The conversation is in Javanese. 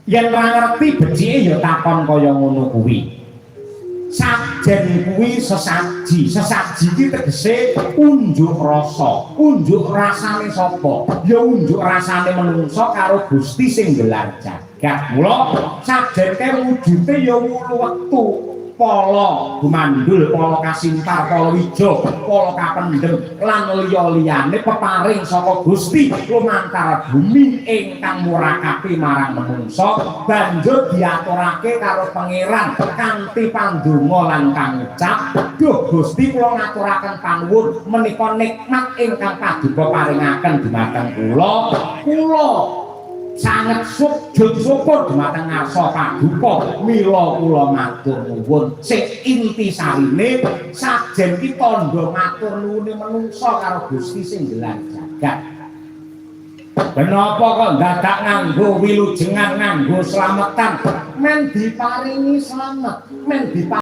yen ora ngerti becike ya takon kaya ngono kuwi. Sajen kuwi sesaji iki tegese unjuk rasa. Unjuk rasane sapa? Ya unjuk rasane menungso karo Gusti sing gelar jagat. Mula sajen wujude ya wulu wektu. Pala gumandul, pala kasintar, pala wijo, pala kapendhem lan liya-liyane peparing saka Gusti lumantar bumi ingkang murakapi marang menungsa banjur diaturake karo pangeran kanthi pandonga lan pangucap, duh Gusti kula ngaturaken panuwun menika nikmat ingkang paduka paringaken dumateng kula sanget sujud syukur dumateng ngarsa paduka mila kula matur nuwun sing inti sarine sajen ki tandha matur nuwune menungsa karo Gusti sing gelar jagat. Kenapa kok dadak nganggo wilujengan nganggo slametan men diparingi slamet men